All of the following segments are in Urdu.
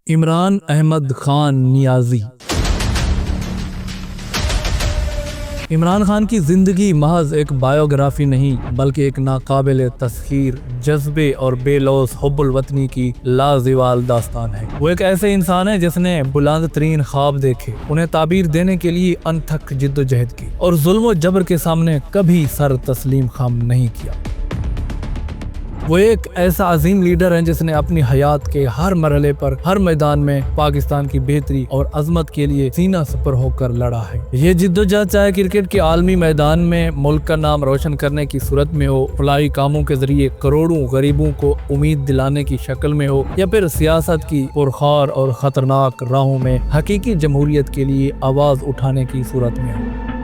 عمران احمد خان نیازی۔ عمران خان کی زندگی محض ایک بایوگرافی نہیں بلکہ ایک ناقابل تسخیر جذبے اور بے لوث حب الوطنی کی لازوال داستان ہے۔ وہ ایک ایسے انسان ہے جس نے بلند ترین خواب دیکھے، انہیں تعبیر دینے کے لیے انتھک جد و جہد کی اور ظلم و جبر کے سامنے کبھی سر تسلیم خم نہیں کیا۔ وہ ایک ایسا عظیم لیڈر ہے جس نے اپنی حیات کے ہر مرحلے پر ہر میدان میں پاکستان کی بہتری اور عظمت کے لیے سینہ سپر ہو کر لڑا ہے۔ یہ جدوجہد چاہے کرکٹ کے عالمی میدان میں ملک کا نام روشن کرنے کی صورت میں ہو، فلاحی کاموں کے ذریعے کروڑوں غریبوں کو امید دلانے کی شکل میں ہو، یا پھر سیاست کی پرخار اور خطرناک راہوں میں حقیقی جمہوریت کے لیے آواز اٹھانے کی صورت میں ہو۔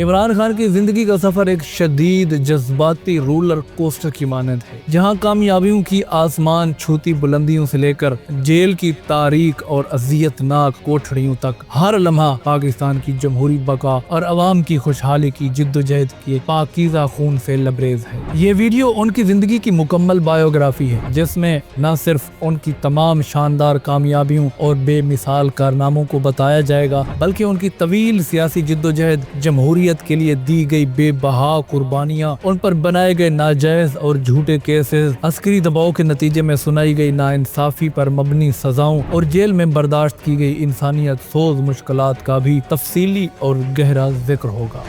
عمران خان کی زندگی کا سفر ایک شدید جذباتی رولر کوسٹر کی مانند ہے، جہاں کامیابیوں کی آسمان چھوتی بلندیوں سے لے کر جیل کی تاریک اور اذیت ناک کوٹھڑیوں تک ہر لمحہ پاکستان کی جمہوری بقا اور عوام کی خوشحالی کی جدوجہد کے پاکیزہ خون سے لبریز ہے۔ یہ ویڈیو ان کی زندگی کی مکمل بایوگرافی ہے، جس میں نہ صرف ان کی تمام شاندار کامیابیوں اور بے مثال کارناموں کو بتایا جائے گا، بلکہ ان کی طویل سیاسی جدوجہد، جمہوریت کے لیے دی گئی بے بہا قربانیاں، ان پر بنائے گئے ناجائز اور جھوٹے کیسز، عسکری دباؤ کے نتیجے میں سنائی گئی ناانصافی پر مبنی سزاؤں اور جیل میں برداشت کی گئی انسانیت سوز مشکلات کا بھی تفصیلی اور گہرا ذکر ہوگا۔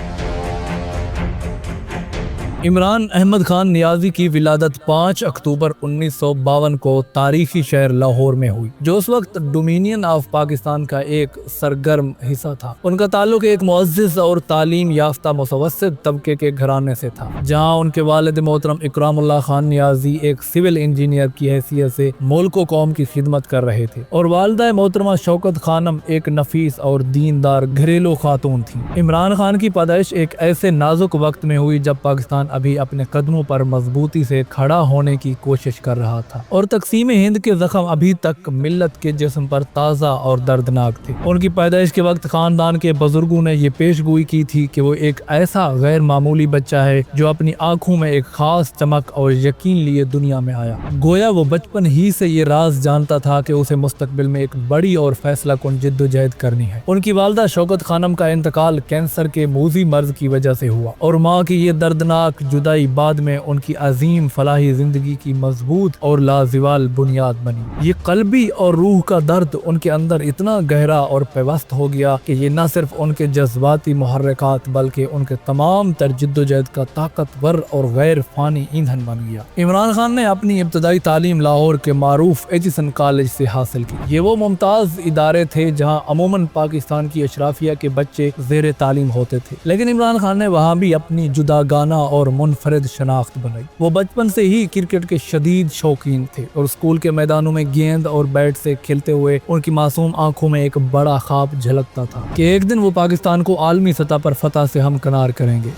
عمران احمد خان نیازی کی ولادت 5 اکتوبر 1952 کو تاریخی شہر لاہور میں ہوئی، جو اس وقت ڈومینین آف پاکستان کا ایک سرگرم حصہ تھا۔ ان کا تعلق ایک معزز اور تعلیم یافتہ متوسط طبقے کے گھرانے سے تھا، جہاں ان کے والد محترم اکرام اللہ خان نیازی ایک سول انجینئر کی حیثیت سے ملک و قوم کی خدمت کر رہے تھے، اور والدہ محترمہ شوکت خانم ایک نفیس اور دیندار گھریلو خاتون تھیں۔ عمران خان کی پیدائش ایک ایسے نازک وقت میں ہوئی جب پاکستان ابھی اپنے قدموں پر مضبوطی سے کھڑا ہونے کی کوشش کر رہا تھا، اور تقسیم ہند کے زخم ابھی تک ملت کے جسم پر تازہ اور دردناک تھے۔ ان کی پیدائش کے وقت خاندان کے بزرگوں نے یہ پیش گوئی کی تھی کہ وہ ایک ایسا غیر معمولی بچہ ہے جو اپنی آنکھوں میں ایک خاص چمک اور یقین لیے دنیا میں آیا۔ گویا وہ بچپن ہی سے یہ راز جانتا تھا کہ اسے مستقبل میں ایک بڑی اور فیصلہ کن جدوجہد کرنی ہے۔ ان کی والدہ شوکت خانم کا انتقال کینسر کے موذی مرض کی وجہ سے ہوا، اور ماں کی یہ دردناک جدائی بعد میں ان کی عظیم فلاحی زندگی کی مضبوط اور لازوال بنیاد بنی۔ یہ قلبی اور روح کا درد ان کے اندر اتنا گہرا اور پیوست ہو گیا کہ یہ نہ صرف ان کے جذباتی محرکات بلکہ ان کے تمام تر جدوجہد کا طاقتور اور غیر فانی ایندھن بن گیا۔ عمران خان نے اپنی ابتدائی تعلیم لاہور کے معروف ایچسن کالج سے حاصل کی۔ یہ وہ ممتاز ادارے تھے جہاں عموماً پاکستان کی اشرافیہ کے بچے زیر تعلیم ہوتے تھے، لیکن عمران خان نے وہاں بھی اپنی جداگانہ اور منفرد شناخت بنائی۔ وہ بچپن سے ہی کرکٹ کے شدید شوقین تھے، اور اسکول کے میدانوں میں گیند اور بیٹ سے کھیلتے ہوئے ان کی معصوم آنکھوں میں ایک بڑا خواب جھلکتا تھا کہ ایک دن وہ پاکستان کو عالمی سطح پر فتح سے ہمکنار کریں گے۔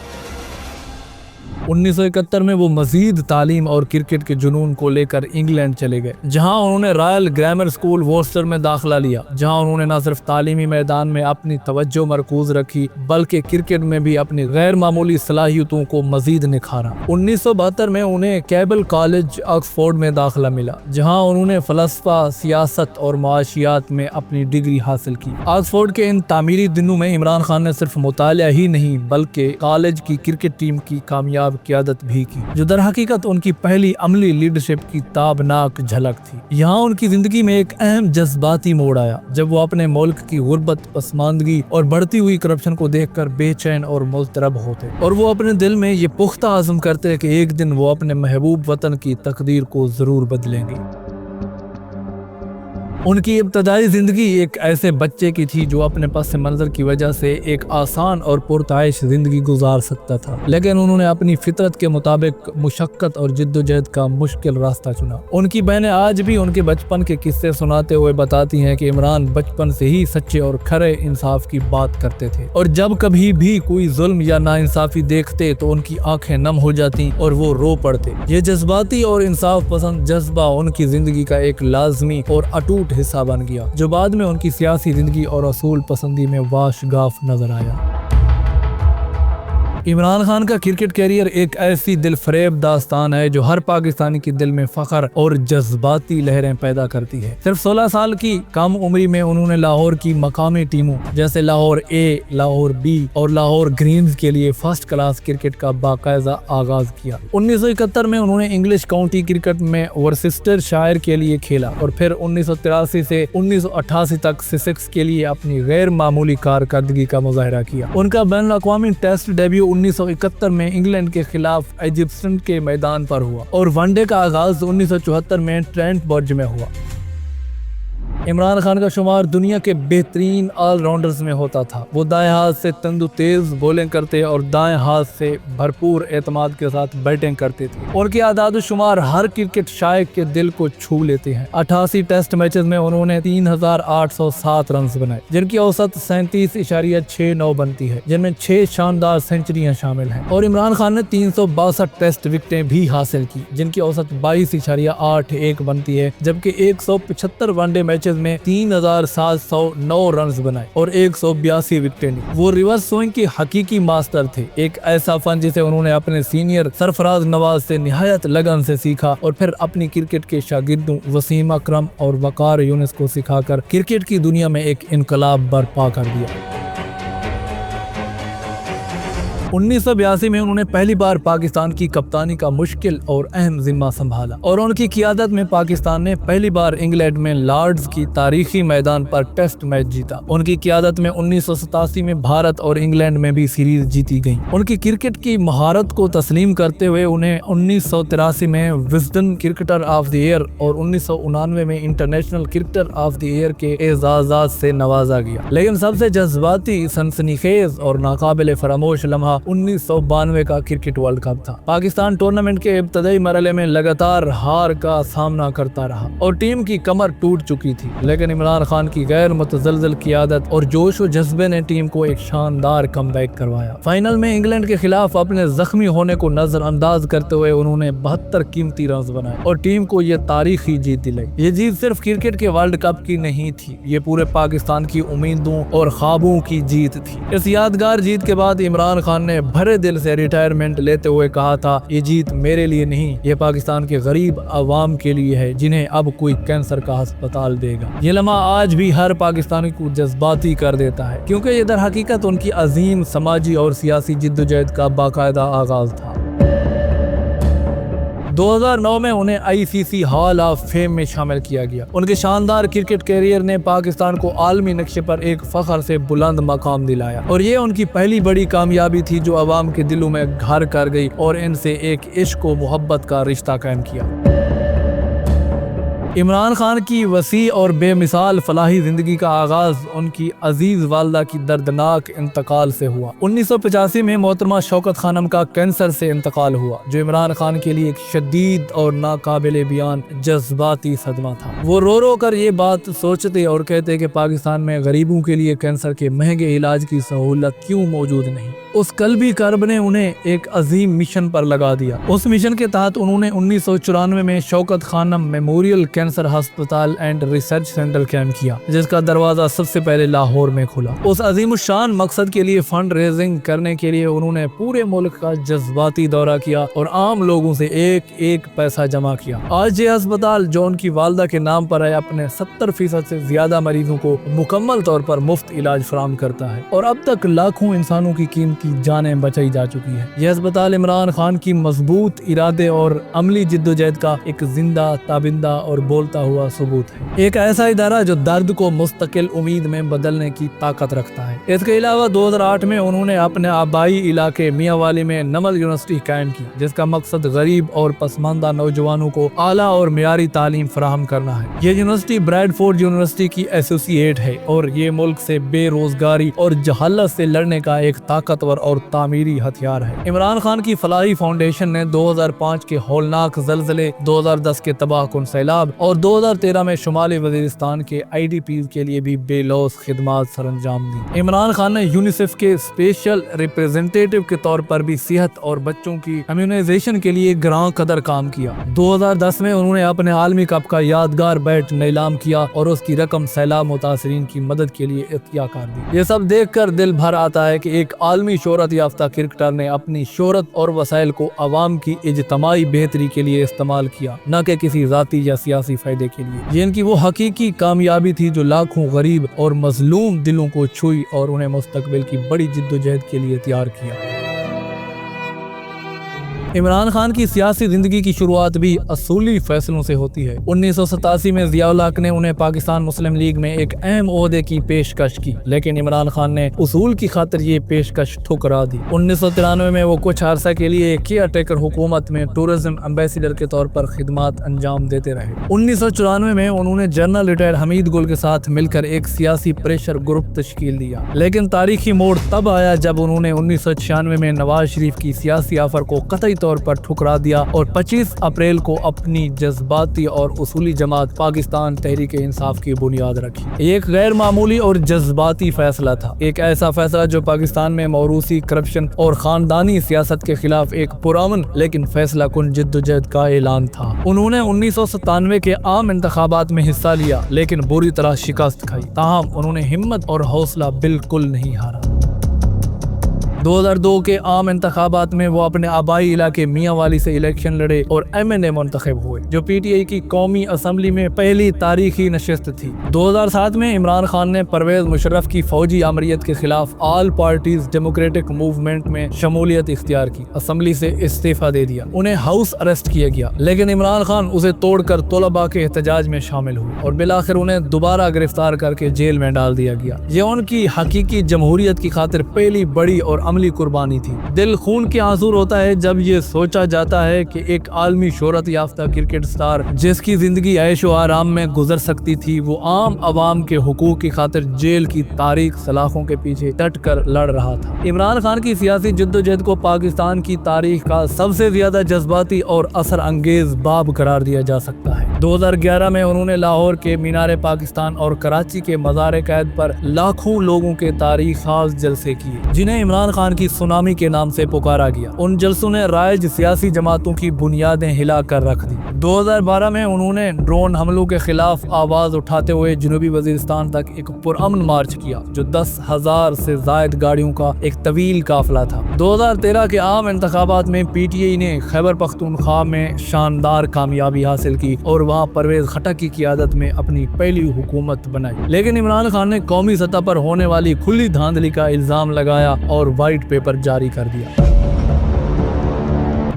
1971 میں وہ مزید تعلیم اور کرکٹ کے جنون کو لے کر انگلینڈ چلے گئے، جہاں انہوں نے رائل گرامر اسکول وورسٹر میں داخلہ لیا، جہاں انہوں نے نہ صرف تعلیمی میدان میں اپنی توجہ مرکوز رکھی بلکہ کرکٹ میں بھی اپنی غیر معمولی صلاحیتوں کو مزید نکھارا۔ 1972 میں انہیں کیبل کالج آکسفورڈ میں داخلہ ملا، جہاں انہوں نے فلسفہ، سیاست اور معاشیات میں اپنی ڈگری حاصل کی۔ آکسفورڈ کے ان تعمیری دنوں میں عمران خان نے صرف مطالعہ ہی نہیں بلکہ کالج کی کرکٹ ٹیم کی کامیاب قیادت بھی کی، جو در حقیقت ان کی پہلی عملی لیڈرشپ کی تابناک جھلک تھی۔ یہاں ان کی زندگی میں ایک اہم جذباتی موڑ آیا جب وہ اپنے ملک کی غربت، پسماندگی اور بڑھتی ہوئی کرپشن کو دیکھ کر بے چین اور مضطرب ہوتے، اور وہ اپنے دل میں یہ پختہ عزم کرتے کہ ایک دن وہ اپنے محبوب وطن کی تقدیر کو ضرور بدلیں گے۔ ان کی ابتدائی زندگی ایک ایسے بچے کی تھی جو اپنے پس منظر کی وجہ سے ایک آسان اور پرتعیش زندگی گزار سکتا تھا، لیکن انہوں نے اپنی فطرت کے مطابق مشقت اور جدوجہد کا مشکل راستہ چنا۔ ان کی بہنیں آج بھی ان کے بچپن کے قصے سناتے ہوئے بتاتی ہیں کہ عمران بچپن سے ہی سچے اور کھرے انصاف کی بات کرتے تھے، اور جب کبھی بھی کوئی ظلم یا ناانصافی دیکھتے تو ان کی آنکھیں نم ہو جاتی اور وہ رو پڑتے۔ یہ جذباتی اور انصاف پسند جذبہ ان کی زندگی کا ایک لازمی اور اٹوٹ حصہ بن گیا، جو بعد میں ان کی سیاسی زندگی اور اصول پسندی میں واش گاف نظر آیا۔ عمران خان کا کرکٹ کیریئر ایک ایسی دل فریب داستان ہے جو ہر پاکستانی کے دل میں فخر اور جذباتی لہریں پیدا کرتی ہے۔ صرف 16 سال کی کم عمری میں انہوں نے لاہور کی مقامی ٹیموں جیسے لاہور اے، لاہور بی اور لاہور گرینز کے لیے فرسٹ کلاس کرکٹ کا باقاعدہ آغاز کیا۔ 1971 میں انہوں نے انگلش کاؤنٹی کرکٹ میں ورسسٹر شائر کے لیے کھیلا اور پھر 1983 سے 1988 تک سسیکس کے لیے اپنی غیر معمولی کارکردگی کا مظاہرہ کیا۔ ان کا بین الاقوامی ٹیسٹ ڈیبیو 1971 میں انگلینڈ کے خلاف ایجپٹن کے میدان پر ہوا اور ون ڈے کا آغاز 1974 میں ٹرینٹ برج میں ہوا۔ عمران خان کا شمار دنیا کے بہترین آل راؤنڈرز میں ہوتا تھا۔ وہ دائیں ہاتھ سے تندو تیز بولنگ کرتے اور دائیں ہاتھ سے بھرپور اعتماد کے ساتھ بیٹنگ کرتے تھے۔ ان کے اعداد و شمار ہر کرکٹ شائق کے دل کو چھو لیتے ہیں۔ 88 ٹیسٹ میچز میں انہوں نے 3807 رنز بنائے، جن کی اوسط 37.69 بنتی ہے، جن میں 6 شاندار سینچریاں شامل ہیں۔ اور عمران خان نے 362 ٹیسٹ وکٹیں بھی حاصل کی، جن کی اوسط 22.81 بنتی ہے، جبکہ 175 ون ڈے میچز میں 3709 رنز بنائے اور 182 وکٹیں لی۔ وہ ریورس سوئنگ کے حقیقی ماسٹر تھے، ایک ایسا فن جسے انہوں نے اپنے سینئر سرفراز نواز سے نہایت لگن سے سیکھا اور پھر اپنی کرکٹ کے شاگردوں وسیم اکرم اور وقار یونس کو سکھا کر کرکٹ کی دنیا میں ایک انقلاب برپا کر دیا۔ 1982 میں انہوں نے پہلی بار پاکستان کی کپتانی کا مشکل اور اہم ذمہ سنبھالا اور ان کی قیادت میں پاکستان نے پہلی بار انگلینڈ میں لارڈز کی تاریخی میدان پر ٹیسٹ میچ جیتا۔ ان کی قیادت میں 1987 میں بھارت اور انگلینڈ میں بھی سیریز جیتی گئی۔ ان کی کرکٹ کی مہارت کو تسلیم کرتے ہوئے انہیں 1983 میں Wisden cricketer of the year اور 1999 میں international cricketer of the year کے اعزازات سے نوازا گیا۔ لیکن سب سے جذباتی، سنسنی خیز اور ناقابل فراموش لمحہ 1992 کا کرکٹ ورلڈ کپ تھا۔ پاکستان ٹورنامنٹ کے ابتدائی مرحلے میں لگاتار ہار کا سامنا کرتا رہا اور ٹیم کی کمر ٹوٹ چکی تھی، لیکن عمران خان کی غیر متزلزل قیادت اور جوش و جذبے نے ٹیم کو ایک شاندار کم بیک کروایا۔ فائنل میں انگلینڈ کے خلاف اپنے زخمی ہونے کو نظر انداز کرتے ہوئے انہوں نے 72 قیمتی رنز بنائے اور ٹیم کو یہ تاریخی جیت دلائی۔ یہ جیت صرف کرکٹ کے ورلڈ کپ کی نہیں تھی، یہ پورے پاکستان کی امیدوں اور خوابوں کی جیت تھی۔ اس یادگار جیت کے بعد عمران خان نے بھرے دل سے ریٹائرمنٹ لیتے ہوئے کہا تھا، یہ جیت میرے لیے نہیں، یہ پاکستان کے غریب عوام کے لیے ہے جنہیں اب کوئی کینسر کا ہسپتال دے گا۔ یہ لمحہ آج بھی ہر پاکستانی کو جذباتی کر دیتا ہے، کیونکہ یہ در حقیقت ان کی عظیم سماجی اور سیاسی جدوجہد کا باقاعدہ آغاز تھا۔ 2009 میں انہیں ICC ہال آف فیم میں شامل کیا گیا۔ ان کے شاندار کرکٹ کیریئر نے پاکستان کو عالمی نقشے پر ایک فخر سے بلند مقام دلایا اور یہ ان کی پہلی بڑی کامیابی تھی جو عوام کے دلوں میں گھر کر گئی اور ان سے ایک عشق و محبت کا رشتہ قائم کیا۔ عمران خان کی وسیع اور بے مثال فلاحی زندگی کا آغاز ان کی عزیز والدہ کی دردناک انتقال سے ہوا۔ 1985 میں محترمہ شوکت خانم کا کینسر سے انتقال ہوا، جو عمران خان کے لیے ایک شدید اور ناقابل بیان جذباتی صدمہ تھا۔ وہ رو رو کر یہ بات سوچتے اور کہتے کہ پاکستان میں غریبوں کے لیے کینسر کے مہنگے علاج کی سہولت کیوں موجود نہیں۔ اس قلبی کرب نے انہیں ایک عظیم مشن پر لگا دیا۔ اس مشن کے تحت انہوں نے 1994 میں شوکت خانم میموریل کینسر ہسپتال اینڈ ریسرچ سینٹر قائم کیا، جس کا دروازہ سب سے پہلے لاہور میں کھلا۔ اس عظیم الشان مقصد کے لیے فنڈ ریزنگ کرنے کے لیے انہوں نے پورے ملک کا جذباتی دورہ کیا اور عام لوگوں سے ایک ایک پیسہ جمع کیا۔ آج یہ ہسپتال جو ان کی والدہ کے نام پر ہے، اپنے 70% سے زیادہ مریضوں کو مکمل طور پر مفت علاج فراہم کرتا ہے اور اب تک لاکھوں انسانوں کی قیمتی جانیں بچائی جا چکی ہے۔ یہ ہسپتال عمران خان کی مضبوط ارادے اور عملی جدوجہد کا ایک زندہ، تابندہ اور بولتا ہوا ثبوت ہے۔ ایک ایسا ادارہ جو درد کو مستقل امید میں بدلنے کی طاقت رکھتا ہے۔ اس کے علاوہ 2008 میں انہوں نے اپنے آبائی علاقے میاں والی میں نمل یونیورسٹی قائم کی، جس کا مقصد غریب اور پسماندہ نوجوانوں کو اعلیٰ اور معیاری تعلیم فراہم کرنا ہے۔ یہ یونیورسٹی بریڈ فورڈ یونیورسٹی کی ایسوسی ایٹ ہے اور یہ ملک سے بے روزگاری اور جہالت سے لڑنے کا ایک طاقتور اور تعمیری ہتھیار ہے۔ عمران خان کی فلاحی فاؤنڈیشن نے 2005 کے ہولناک زلزلے، 2010 کے تباہ کن سیلاب اور 2013 میں شمالی وزیرستان کے IDPs کے لیے بھی بے لوث خدمات سر انجام دی۔ عمران خان نے یونیسیف کے اسپیشل ریپریزنٹیٹیو کے طور پر بھی صحت اور بچوں کی امیونائزیشن کے لیے گراں قدر کام کیا۔ 2010 میں انہوں نے اپنے عالمی کپ کا یادگار یادگار بیٹ نیلام کیا اور اس کی رقم سیلاب متاثرین کی مدد کے لیے عطیہ کر دی۔ یہ سب دیکھ کر دل بھر آتا ہے کہ ایک عالمی شہرت یافتہ کرکٹر نے اپنی شہرت اور وسائل کو عوام کی اجتماعی بہتری کے لیے استعمال کیا، نہ کہ کسی ذاتی یا سیاسی فائدے کے لیے۔ یہ ان کی وہ حقیقی کامیابی تھی جو لاکھوں غریب اور مظلوم دلوں کو چھوئی اور انہیں مستقبل کی بڑی جدوجہد کے لیے تیار کیا۔ عمران خان کی سیاسی زندگی کی شروعات بھی اصولی فیصلوں سے ہوتی ہے۔ 1987 میں ضیاء الحق نے انہیں پاکستان مسلم لیگ میں ایک اہم عہدے کی پیشکش کی، لیکن عمران خان نے اصول کی خاطر یہ پیشکش ٹھکرا دی۔ 1993 میں وہ کچھ عرصہ کے لیے کیئر ٹیکر حکومت میں ٹورزم ایمبیسیڈر کے طور پر خدمات انجام دیتے رہے۔ 1994 میں انہوں نے جنرل ریٹائر حمید گل کے ساتھ مل کر ایک سیاسی پریشر گروپ تشکیل دیا، لیکن تاریخی موڑ تب آیا جب انہوں نے 1996 میں نواز شریف کی سیاسی آفر کو قطعی طور پر ٹھکرا دیا اور 25 اپریل کو اپنی جذباتی اور اصولی جماعت پاکستان تحریک انصاف کی بنیاد رکھی۔ ایک غیر معمولی اور جذباتی فیصلہ تھا، ایک ایسا فیصلہ جو پاکستان میں موروثی کرپشن اور خاندانی سیاست کے خلاف ایک پرامن لیکن فیصلہ کن جدوجہد کا اعلان تھا۔ انہوں نے 1997 کے عام انتخابات میں حصہ لیا لیکن بری طرح شکست کھائی، تاہم انہوں نے ہمت اور حوصلہ بالکل نہیں ہارا۔ 2002 کے عام انتخابات میں وہ اپنے آبائی علاقے میاں والی سے الیکشن لڑے اور MNA منتخب ہوئے، جو PTI کی قومی اسمبلی میں پہلی تاریخی نشست تھی۔ 2007 میں عمران خان نے پرویز مشرف کی فوجی آمریت کے خلاف آل پارٹیز ڈیموکریٹک موومنٹ میں شمولیت اختیار کی، اسمبلی سے استعفیٰ دے دیا، انہیں ہاؤس اریسٹ کیا گیا، لیکن عمران خان اسے توڑ کر طلباء کے احتجاج میں شامل ہوئے اور بالآخر انہیں دوبارہ گرفتار کر کے جیل میں ڈال دیا گیا۔ یہ ان کی حقیقی جمہوریت کی خاطر پہلی بڑی اور عملی قربانی تھی۔ دل خون کے آنسو ہوتا ہے جب یہ سوچا جاتا ہے کہ ایک عالمی شہرت یافتہ کرکٹ سٹار جس کی زندگی عیش و آرام میں گزر سکتی تھی، وہ عام عوام کے حقوق کی خاطر جیل کی تاریک سلاخوں کے پیچھے ڈٹ کر لڑ رہا تھا۔ عمران خان کی سیاسی جدوجہد کو پاکستان کی تاریخ کا سب سے زیادہ جذباتی اور اثر انگیز باب قرار دیا جا سکتا ہے۔ 2011 میں انہوں نے لاہور کے مینار پاکستان اور کراچی کے مزار قائد پر لاکھوں لوگوں کے تاریخ خاص جلسے کیے، جنہیں عمران خان کی سونامی کے نام سے پکارا گیا۔ ان جلسوں نے رائج سیاسی جماعتوں کی بنیادیں ہلا کر رکھ دی۔ 2012 میں انہوں نے ڈرون حملوں کے خلاف آواز اٹھاتے ہوئے جنوبی وزیرستان تک ایک پرامن مارچ کیا، جو 10,000 سے زائد گاڑیوں کا ایک طویل قافلہ تھا۔ 2013 کے عام انتخابات میں PTI نے خیبر پختونخوا میں شاندار کامیابی حاصل کی اور وہاں پرویز خٹک کی قیادت میں اپنی پہلی حکومت بنائی، لیکن عمران خان نے قومی سطح پر ہونے والی کھلی دھاندلی کا الزام لگایا اور وائٹ پیپر جاری کر دیا۔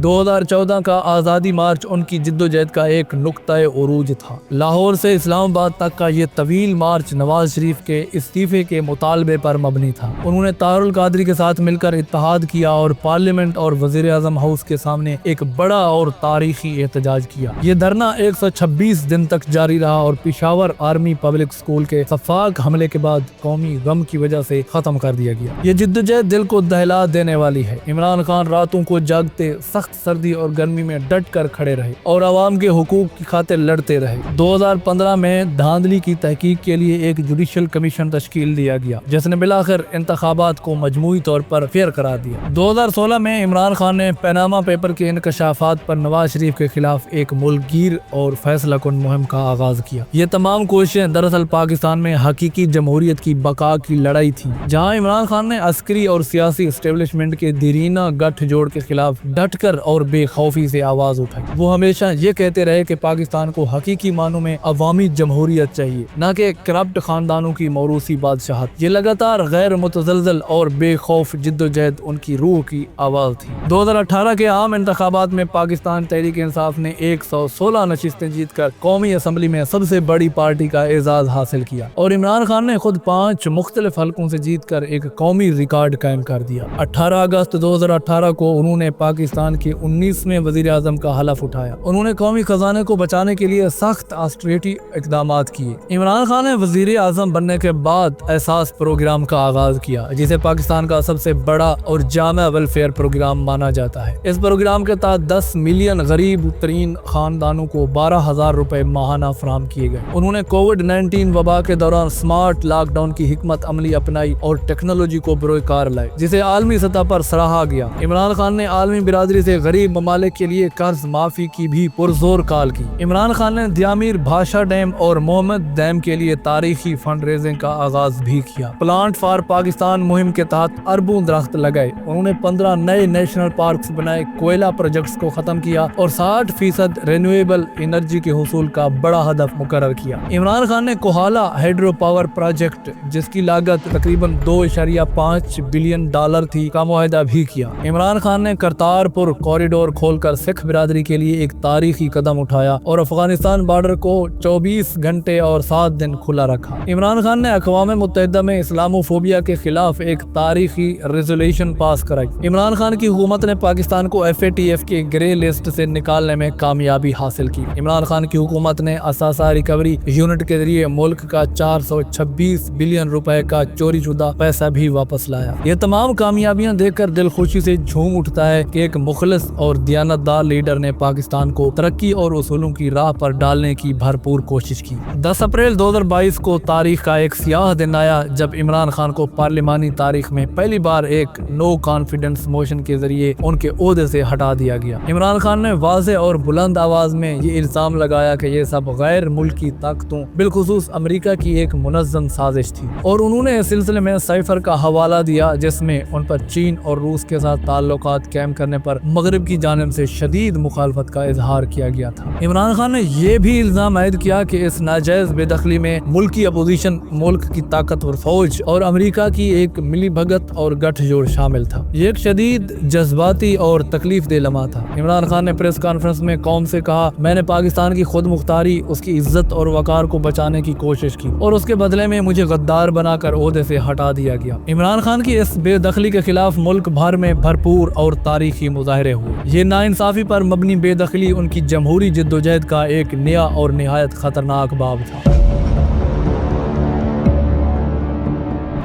2014 کا آزادی مارچ ان کی جدوجہد کا ایک نقطۂ عروج تھا۔ لاہور سے اسلام آباد تک کا یہ طویل مارچ نواز شریف کے استعفے کے مطالبے پر مبنی تھا۔ انہوں نے طاہر القادری کے ساتھ مل کر اتحاد کیا اور پارلیمنٹ اور وزیر اعظم ہاؤس کے سامنے ایک بڑا اور تاریخی احتجاج کیا۔ یہ دھرنا 126 دن تک جاری رہا اور پشاور آرمی پبلک اسکول کے سفاک حملے کے بعد قومی غم کی وجہ سے ختم کر دیا گیا۔ یہ جدوجہد دل کو دہلا دینے والی ہے۔ عمران خان راتوں کو جاگتے، سخت سردی اور گرمی میں ڈٹ کر کھڑے رہے اور عوام کے حقوق کی خاطر لڑتے رہے۔ 2015 میں دھاندلی کی تحقیق کے لیے ایک جوڈیشل کمیشن تشکیل دیا گیا، جس نے بالآخر انتخابات کو مجموعی طور پر فیئر قرار دیا۔ 2016 میں عمران خان نے پیناما پیپر کے انکشافات پر نواز شریف کے خلاف ایک ملک گیر اور فیصلہ کن مہم کا آغاز کیا۔ یہ تمام کوششیں دراصل پاکستان میں حقیقی جمہوریت کی بقا کی لڑائی تھی، جہاں عمران خان نے عسکری اور سیاسی اسٹیبلشمنٹ کے دیرینہ گٹھ جوڑ کے خلاف ڈٹ کر اور بے خوفی سے آواز اٹھائی۔ وہ ہمیشہ یہ کہتے رہے کہ پاکستان کو حقیقی معنوں میں عوامی جمہوریت چاہیے، نہ کہ کرپٹ خاندانوں کی موروثی بادشاہت۔ یہ لگاتار غیر متزلزل اور بے خوف جدوجہد ان کی روح کی آواز تھی۔ 2018 کے عام انتخابات میں پاکستان تحریک انصاف نے 116 نشستیں جیت کر قومی اسمبلی میں سب سے بڑی پارٹی کا اعزاز حاصل کیا، اور عمران خان نے خود 5 مختلف حلقوں سے جیت کر ایک قومی ریکارڈ قائم کر دیا۔ 18 اگست 2018 کو انہوں نے پاکستان کے 19ویں وزیر اعظم کا حلف اٹھایا۔ انہوں نے قومی خزانے کو بچانے کے لیے سخت آسٹریٹی اقدامات کیے۔ عمران خان نے وزیر اعظم بننے کے بعد احساس پروگرام کا آغاز کیا، جسے پاکستان کا سب سے بڑا اور جامع ویلفیئر پروگرام مانا جاتا ہے۔ اس پروگرام کے تحت 10 ملین غریب ترین خاندانوں کو 12,000 روپے ماہانہ فراہم کیے گئے۔ انہوں نے کووڈ-19 وبا کے دوران سمارٹ لاک ڈاؤن کی حکمت عملی اپنائی اور ٹیکنالوجی کو بروئے کار لائے، جسے عالمی سطح پر سراہا گیا۔ عمران خان نے عالمی برادری سے غریب ممالک کے لیے قرض معافی کی بھی پرزور کال کی۔ عمران خان نے دیامیر بھاشا ڈیم اور محمد ڈیم کے لیے تاریخی فنڈ ریزنگ کا آغاز بھی کیا۔ پلانٹ فار پاکستان مہم کے تحت اربوں درخت لگائے۔ انہوں نے 15 نئے نیشنل پارکس بنائے، کوئلہ پروجیکٹس کو ختم کیا اور 60% رینیویبل انرجی کے حصول کا بڑا ہدف مقرر کیا۔ عمران خان نے کوہالہ ہائیڈرو پاور پروجیکٹ، جس کی لاگت تقریباً $2.5 بلین تھی، کا معاہدہ بھی کیا۔ عمران خان نے کرتارپور کوریڈور کھول کر سکھ برادری کے لیے ایک تاریخی قدم اٹھایا اور افغانستان بارڈر کو 24 گھنٹے اور 7 دن کھلا رکھا۔ عمران خان نے اقوام متحدہ میں اسلامو فوبیا کے خلاف ایک تاریخی ریزولوشن پاس کرائی۔ عمران خان کی حکومت نے پاکستان کو FATF کے گرے لسٹ سے نکالنے میں کامیابی حاصل کی۔ عمران خان کی حکومت نے اثاثہ ریکوری یونٹ کے ذریعے ملک کا 426 بلین روپے کا چوری شدہ پیسہ بھی واپس لایا۔ یہ تمام کامیابیاں دیکھ کر دل خوشی سے جھوم اٹھتا ہے کہ ایک مخلص اور دیانتدار لیڈر نے پاکستان کو ترقی اور اصولوں کی راہ پر ڈالنے کی بھرپور کوشش کی۔ 10 اپریل 2022 کو تاریخ کا ایک سیاہ دن آیا جب عمران خان کو پارلیمانی تاریخ میں پہلی بار ایک نو کانفیڈنس موشن کے ذریعے ان کے عہدے سے ہٹا دیا گیا۔ عمران خان نے واضح اور بلند آواز میں یہ الزام لگایا کہ یہ سب غیر ملکی طاقتوں بالخصوص امریکہ کی ایک منظم سازش تھی، اور انہوں نے اس سلسلے میں سائفر کا حوالہ دیا جس میں ان پر چین اور روس کے ساتھ تعلقات قائم کرنے پر مغرب کی جانب سے شدید مخالفت کا اظہار کیا گیا تھا۔ عمران خان نے یہ بھی الزام عائد کیا کہ اس ناجائز بے دخلی میں ملکی اپوزیشن، ملک کی طاقتور فوج اور امریکہ کی ایک ملی بھگت اور گٹھ جوڑ شامل تھا۔ یہ ایک شدید جذباتی اور تکلیف دہ لمحہ تھا۔ عمران خان نے پریس کانفرنس میں قوم سے کہا، میں نے پاکستان کی خود مختاری، اس کی عزت اور وقار کو بچانے کی کوشش کی اور اس کے بدلے میں مجھے غدار بنا کر عہدے سے ہٹا دیا گیا۔ عمران خان کی اس بے دخلی کے خلاف ملک بھر میں بھرپور اور تاریخی مظاہرے ہوئے۔ یہ ناانصافی پر مبنی بے دخلی ان کی جمہوری جدوجہد کا ایک نیا اور نہایت خطرناک باب تھا۔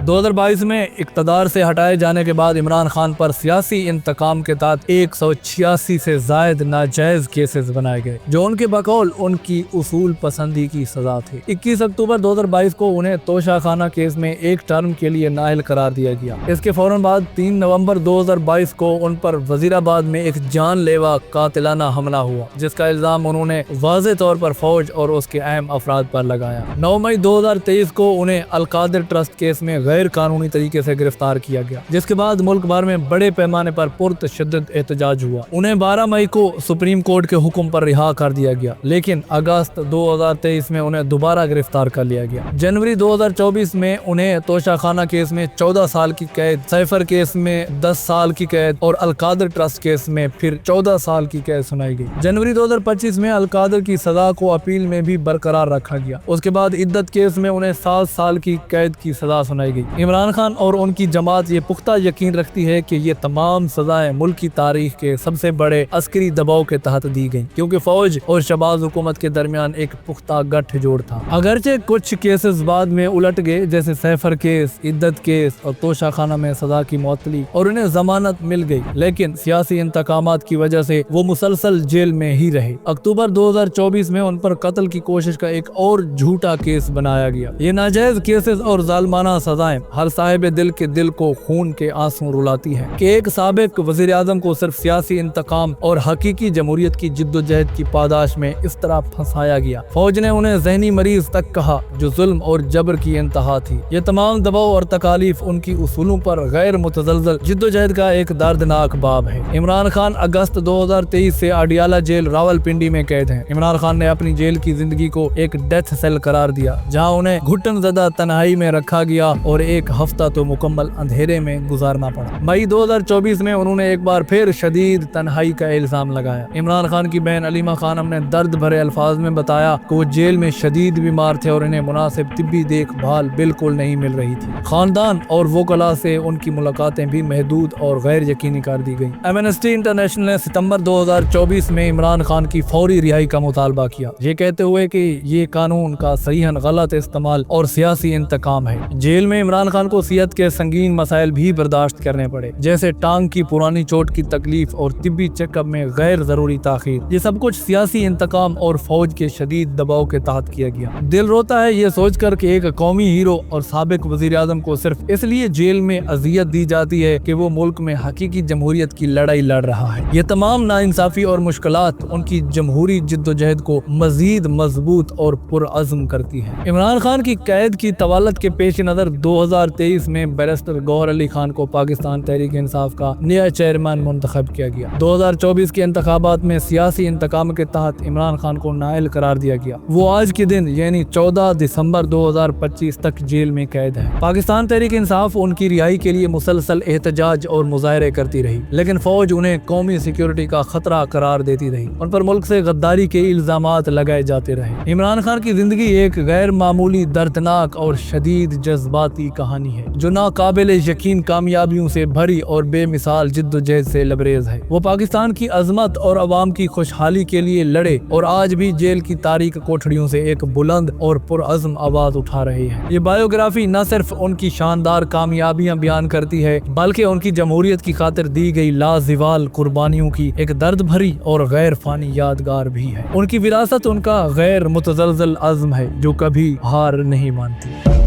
2022 میں اقتدار سے ہٹائے جانے کے بعد عمران خان پر سیاسی انتقام کے تحت 186 سے زائد ناجائز کیسز بنائے گئے جو ان کے بقول ان کی اصول پسندی کی سزا تھی۔ 21 اکتوبر 2022 کو انہیں توشہ خانہ کیس میں ایک ٹرم کے لیے نااہل قرار دیا گیا۔ اس کے فوراً بعد 3 نومبر 2022 کو ان پر وزیرآباد میں ایک جان لیوا قاتلانہ حملہ ہوا جس کا الزام انہوں نے واضح طور پر فوج اور اس کے اہم افراد پر لگایا۔ 9 مئی 2023 کو انہیں القادر ٹرسٹ کیس میں غیر قانونی طریقے سے گرفتار کیا گیا جس کے بعد ملک بھر میں بڑے پیمانے پر پرتشدد احتجاج ہوا۔ انہیں 12 مئی کو سپریم کورٹ کے حکم پر رہا کر دیا گیا، لیکن اگست 2023 میں انہیں دوبارہ گرفتار کر لیا گیا۔ جنوری 2024 میں انہیں توشہ خانہ کیس میں 14 سال کی قید، سائفر کیس میں 10 سال کی قید اور القادر ٹرسٹ کیس میں پھر 14 سال کی قید سنائی گئی۔ جنوری 2025 میں القادر کی سزا کو اپیل میں بھی برقرار رکھا گیا۔ اس کے بعد عدت کیس میں انہیں 7 سال کی قید کی سزا سنائی گئی۔ عمران خان اور ان کی جماعت یہ پختہ یقین رکھتی ہے کہ یہ تمام سزائیں ملک کی تاریخ کے سب سے بڑے عسکری دباؤ کے تحت دی گئیں کیونکہ فوج اور شہباز حکومت کے درمیان ایک پختہ گٹھ جوڑ تھا۔ اگرچہ کچھ کیسز بعد میں الٹ گئے جیسے سیفر کیس، عدت کیس اور توشہ خانہ میں سزا کی معطلی اور انہیں ضمانت مل گئی، لیکن سیاسی انتقامات کی وجہ سے وہ مسلسل جیل میں ہی رہے۔ اکتوبر 2024 میں ان پر قتل کی کوشش کا ایک اور جھوٹا کیس بنایا گیا۔ یہ ناجائز کیسز اور ظالمانہ سزائیں ہر صاحب دل کے دل کو خون کے آنسو رلاتی ہے کہ ایک سابق وزیر اعظم کو صرف سیاسی انتقام اور حقیقی جمہوریت کی جدوجہد کی پاداش میں اس طرح پھنسایا گیا۔ فوج نے انہیں ذہنی مریض تک کہا جو ظلم اور جبر کی انتہا تھی۔ یہ تمام دباؤ اور تکالیف ان کی اصولوں پر غیر متزلزل جدوجہد کا ایک دردناک باب ہے۔ عمران خان اگست 2023 سے اڈیالہ جیل راولپنڈی میں قید ہیں۔ عمران خان نے اپنی جیل کی زندگی کو ایک ڈیتھ سیل قرار دیا جہاں انہیں گھٹن زدہ تنہائی میں رکھا گیا اور ایک ہفتہ تو مکمل اندھیرے میں گزارنا پڑا۔ مئی 2024 میں انہوں نے ایک بار پھر شدید تنہائی کا الزام لگایا۔ عمران خان کی بہن علیمہ خانم نے درد بھرے الفاظ میں بتایا کہ وہ جیل میں شدید بیمار تھے اور انہیں مناسب طبی دیکھ بھال بالکل نہیں مل رہی تھی۔ خاندان اور وکلاء سے ان کی ملاقاتیں بھی محدود اور غیر یقینی کر دی گئیں۔ ایمنسٹی انٹرنیشنل نے ستمبر 2024 میں عمران خان کی فوری رہائی کا مطالبہ کیا، یہ کہتے ہوئے کہ یہ قانون کا صریحاً غلط استعمال اور سیاسی انتقام ہے۔ جیل میں عمران خان کو صحت کے سنگین مسائل بھی برداشت کرنے پڑے، جیسے ٹانگ کی پرانی چوٹ کی تکلیف اور طبی چیک اپ میں غیر ضروری تاخیر۔ یہ سب کچھ سیاسی انتقام اور فوج کے شدید دباؤ کے تحت کیا گیا۔ دل روتا ہے یہ سوچ کر کہ ایک قومی ہیرو اور سابق وزیر اعظم کو صرف اس لیے جیل میں اذیت دی جاتی ہے کہ وہ ملک میں حقیقی جمہوریت کی لڑائی لڑ رہا ہے۔ یہ تمام ناانصافی اور مشکلات ان کی جمہوری جدوجہد کو مزید مضبوط اور پرعزم کرتی ہے۔ عمران خان کی قید کی طوالت کے پیش نظر 2023 میں بیرسٹر گوہر علی خان کو پاکستان تحریک انصاف کا نیا چیئرمین منتخب کیا گیا۔ 2024 کے انتخابات میں سیاسی انتقام کے تحت عمران خان کو نائل قرار دیا گیا۔ وہ آج کے دن یعنی 14 دسمبر 2025 تک جیل میں قید ہے۔ پاکستان تحریک انصاف ان کی رہائی کے لیے مسلسل احتجاج اور مظاہرے کرتی رہی، لیکن فوج انہیں قومی سیکیورٹی کا خطرہ قرار دیتی رہی۔ ان پر ملک سے غداری کے الزامات لگائے جاتے رہے۔ عمران خان کی زندگی ایک غیر معمولی دردناک اور شدید جذباتی کہانی ہے، جو ناقابل یقین کامیابیوں سے بھری اور بے مثال جدوجہد سے لبریز ہے۔ وہ پاکستان کی عظمت اور عوام کی خوشحالی کے لیے لڑے اور آج بھی جیل کی تاریک کوٹھڑیوں سے ایک بلند اور پرعزم آواز اٹھا رہے ہیں۔ یہ بایوگرافی نہ صرف ان کی شاندار کامیابیاں بیان کرتی ہے، بلکہ ان کی جمہوریت کی خاطر دی گئی لازوال قربانیوں کی ایک درد بھری اور غیر فانی یادگار بھی ہے۔ ان کی وراثت ان کا غیر متزلزل عزم ہے جو کبھی ہار نہیں مانتی۔